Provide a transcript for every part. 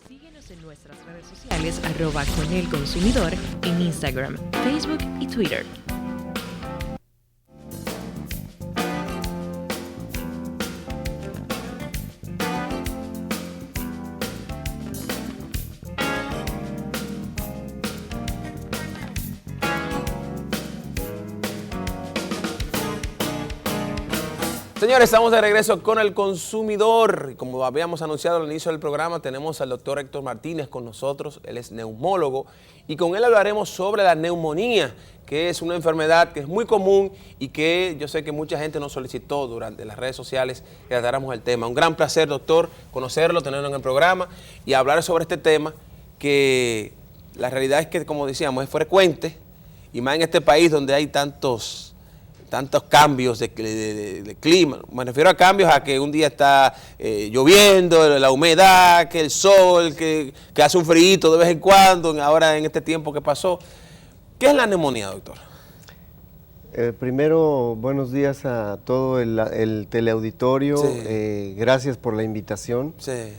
Síguenos en nuestras redes sociales @conelconsumidor en Instagram, Facebook y Twitter. Señores, estamos de regreso con El Consumidor. Como habíamos anunciado al inicio del programa, tenemos al doctor Héctor Martínez con nosotros. Él es neumólogo y con él hablaremos sobre la neumonía, que es una enfermedad que es muy común y que yo sé que mucha gente nos solicitó durante las redes sociales que tratáramos el tema. Un gran placer, doctor, conocerlo, tenerlo en el programa y hablar sobre este tema que la realidad es que, como decíamos, es frecuente y más en este país donde hay tantos cambios de clima. Me refiero a cambios a que un día está lloviendo, la humedad, que el sol, que hace un frío de vez en cuando, ahora en este tiempo que pasó. ¿Qué es la neumonía, doctor? Primero, buenos días a todo el teleauditorio. Sí. Gracias por la invitación. Sí.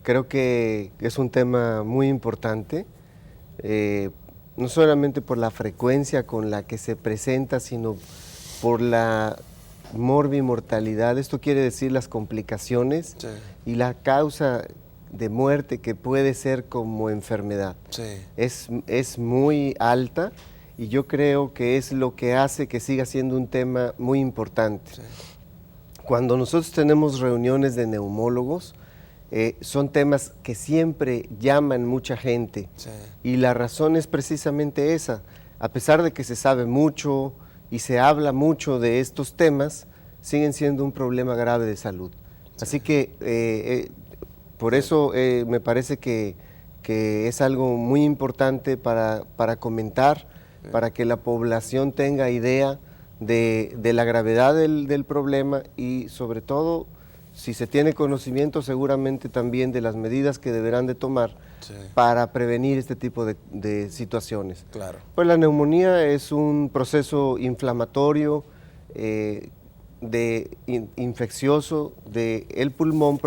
Creo que es un tema muy importante. No solamente por la frecuencia con la que se presenta, sino por la morbimortalidad, esto quiere decir las complicaciones Sí. y la causa de muerte que puede ser como enfermedad. Sí. Es muy alta y yo creo que es lo que hace que siga siendo un tema muy importante. Sí. Cuando nosotros tenemos reuniones de neumólogos, son temas que siempre llaman mucha gente, Sí. y la razón es precisamente esa. A pesar de que se sabe mucho y se habla mucho de estos temas, siguen siendo un problema grave de salud. Sí. Así que por eso me parece que es algo muy importante para comentar, para que la población tenga idea de la gravedad del problema y sobre todo, si se tiene conocimiento, seguramente también de las medidas que deberán de tomar para prevenir este tipo de situaciones. Claro. Pues la neumonía es un proceso inflamatorio, infeccioso del pulmón.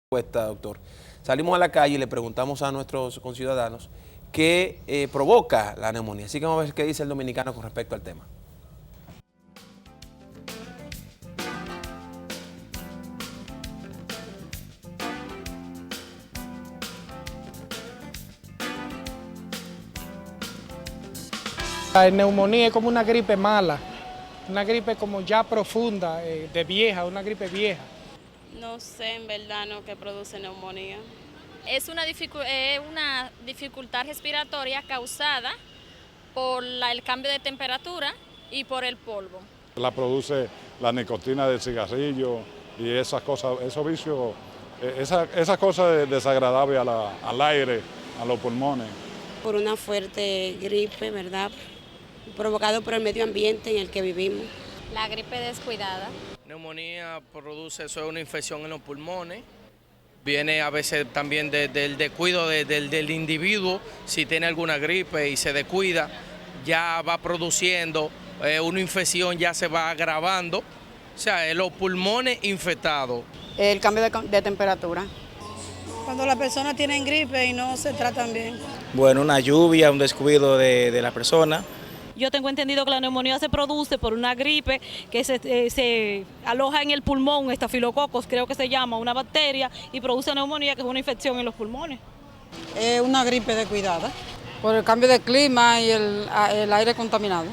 respuesta, doctor. Salimos a la calle y le preguntamos a nuestros conciudadanos qué provoca la neumonía. Así que vamos a ver qué dice el dominicano con respecto al tema. La neumonía es como una gripe mala, una gripe como ya profunda, de vieja, una gripe vieja. No sé en verdad no qué produce neumonía. Es una dificultad respiratoria causada por el cambio de temperatura y por el polvo. La produce la nicotina del cigarrillo y esas cosas, esos vicios, esas cosas desagradables al aire, a los pulmones. Por una fuerte gripe, ¿verdad? Provocado por el medio ambiente en el que vivimos. La gripe descuidada. Neumonía produce, eso es una infección en los pulmones. Viene a veces también del descuido del individuo. Si tiene alguna gripe y se descuida, ya va produciendo una infección, ya se va agravando. O sea, los pulmones infectados. El cambio de temperatura. Cuando las personas tienen gripe y no se tratan bien. Bueno, una lluvia, un descuido de la persona. Yo tengo entendido que la neumonía se produce por una gripe que se aloja en el pulmón, estafilococos, creo que se llama, una bacteria, y produce neumonía, que es una infección en los pulmones. Es una gripe descuidada por el cambio de clima y el aire contaminado.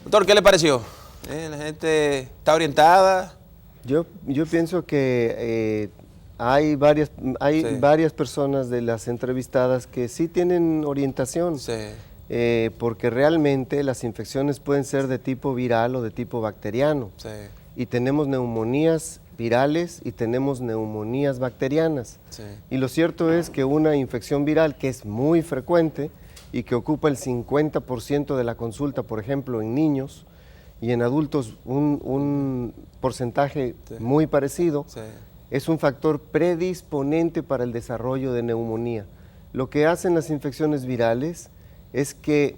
Doctor, ¿qué le pareció? La gente está orientada. Yo pienso que hay varias personas de las entrevistadas que sí tienen orientación, Sí. Porque realmente las infecciones pueden ser de tipo viral o de tipo bacteriano. Sí. Y tenemos neumonías virales y tenemos neumonías bacterianas. Sí. Y lo cierto es que una infección viral, que es muy frecuente y que ocupa el 50% de la consulta, por ejemplo, en niños, y en adultos un porcentaje muy parecido, es un factor predisponente para el desarrollo de neumonía. Lo que hacen las infecciones virales es que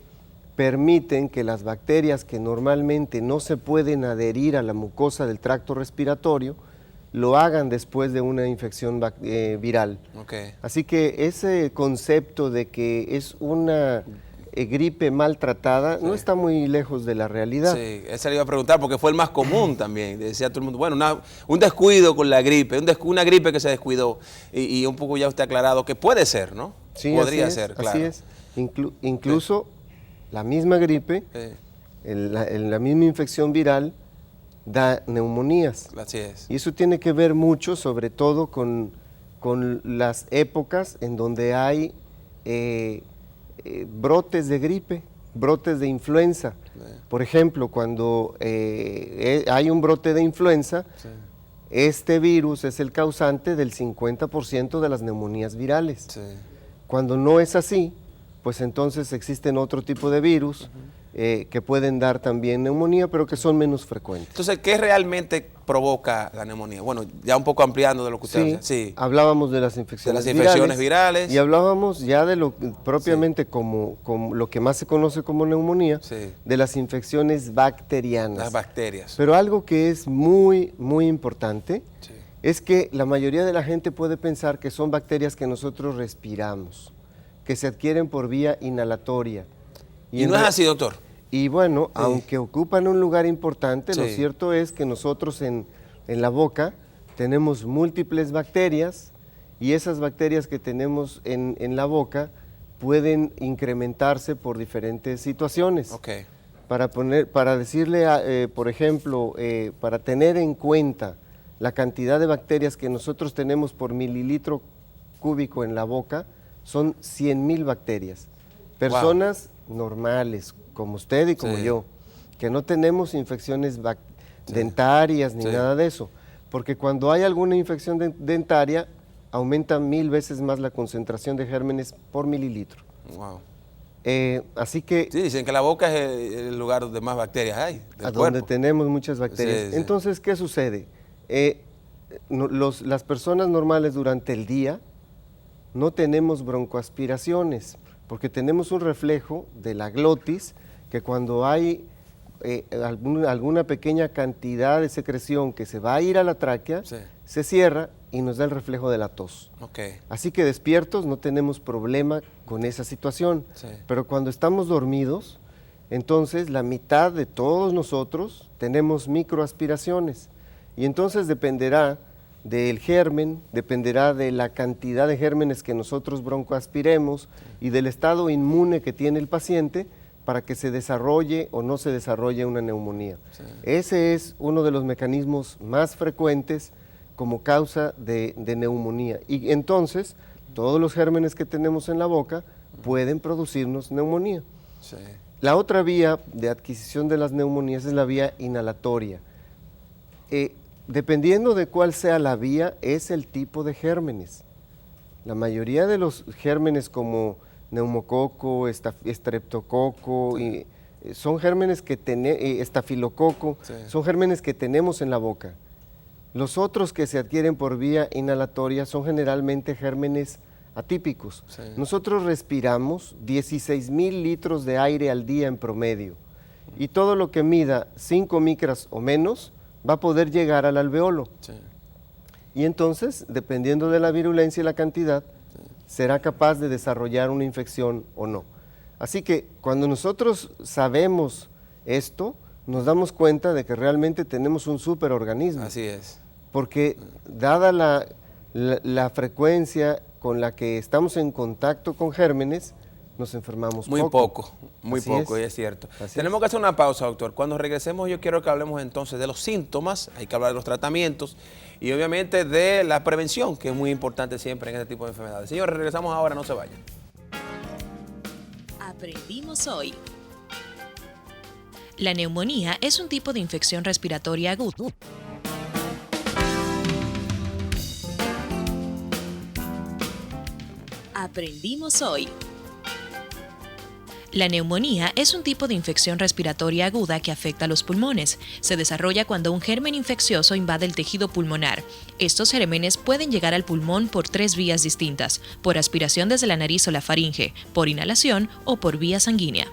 permiten que las bacterias que normalmente no se pueden adherir a la mucosa del tracto respiratorio, lo hagan después de una infección viral. Okay. Así que ese concepto de que es una gripe maltratada no está muy lejos de la realidad. Sí, esa le iba a preguntar porque fue el más común también. Decía todo el mundo, bueno, un descuido con la gripe, una gripe que se descuidó y un poco ya usted ha aclarado que puede ser, ¿no? Sí, podría así ser, claro. Así es. Incluso la misma gripe, la misma infección viral da neumonías. Así es. Y eso tiene que ver mucho, sobre todo, con las épocas en donde hay brotes de gripe, brotes de influenza. Por ejemplo, cuando hay un brote de influenza, este virus es el causante del 50% de las neumonías virales. Cuando no es así, pues entonces existen otro tipo de virus que pueden dar también neumonía, pero que son menos frecuentes. Entonces, ¿qué realmente provoca la neumonía? Bueno, ya un poco ampliando de lo que usted decía. Sí, hablábamos de las infecciones virales. Y hablábamos ya de lo propiamente como lo que más se conoce como neumonía, de las infecciones bacterianas. Las bacterias. Pero algo que es muy, muy importante es que la mayoría de la gente puede pensar que son bacterias que nosotros respiramos, que se adquieren por vía inhalatoria. ¿Y no es así, doctor? Y bueno, aunque ocupan un lugar importante, lo cierto es que nosotros en la boca tenemos múltiples bacterias y esas bacterias que tenemos en la boca pueden incrementarse por diferentes situaciones. Para decirle, por ejemplo, para tener en cuenta la cantidad de bacterias que nosotros tenemos por mililitro cúbico en la boca, son 100,000 bacterias. Personas normales, como usted y como yo, que no tenemos infecciones dentarias ni nada de eso, porque cuando hay alguna infección dentaria, aumenta 1000 veces más la concentración de gérmenes por mililitro. Wow. Así que... Sí, dicen que la boca es el lugar donde más bacterias hay del cuerpo. Donde tenemos muchas bacterias. Entonces, ¿qué sucede? Las personas normales durante el día no tenemos broncoaspiraciones, porque tenemos un reflejo de la glotis, que cuando hay alguna pequeña cantidad de secreción que se va a ir a la tráquea, se cierra y nos da el reflejo de la tos. Así que despiertos no tenemos problema con esa situación, pero cuando estamos dormidos, entonces la mitad de todos nosotros tenemos microaspiraciones y entonces dependerá del germen, dependerá de la cantidad de gérmenes que nosotros broncoaspiremos y del estado inmune que tiene el paciente para que se desarrolle o no se desarrolle una neumonía. Ese es uno de los mecanismos más frecuentes como causa de neumonía. Y entonces, todos los gérmenes que tenemos en la boca pueden producirnos neumonía. La otra vía de adquisición de las neumonías es la vía inhalatoria. Dependiendo de cuál sea la vía, es el tipo de gérmenes. La mayoría de los gérmenes como neumococo, estreptococo, son gérmenes que estafilococo, son gérmenes que tenemos en la boca. Los otros que se adquieren por vía inhalatoria son generalmente gérmenes atípicos. Nosotros respiramos 16,000 litros de aire al día en promedio y todo lo que mida 5 micras o menos va a poder llegar al alveolo. Y entonces, dependiendo de la virulencia y la cantidad, será capaz de desarrollar una infección o no. Así que cuando nosotros sabemos esto, nos damos cuenta de que realmente tenemos un superorganismo. Así es. Porque dada la frecuencia con la que estamos en contacto con gérmenes, nos enfermamos muy poco, y es cierto. Tenemos que hacer una pausa, doctor. Cuando regresemos yo quiero que hablemos entonces de los síntomas, hay que hablar de los tratamientos y obviamente de la prevención, que es muy importante siempre en este tipo de enfermedades. Señores, regresamos ahora, no se vayan. Aprendimos hoy. La neumonía es un tipo de infección respiratoria aguda. Aprendimos hoy. La neumonía es un tipo de infección respiratoria aguda que afecta a los pulmones. Se desarrolla cuando un germen infeccioso invade el tejido pulmonar. Estos gérmenes pueden llegar al pulmón por 3 vías distintas: por aspiración desde la nariz o la faringe, por inhalación o por vía sanguínea.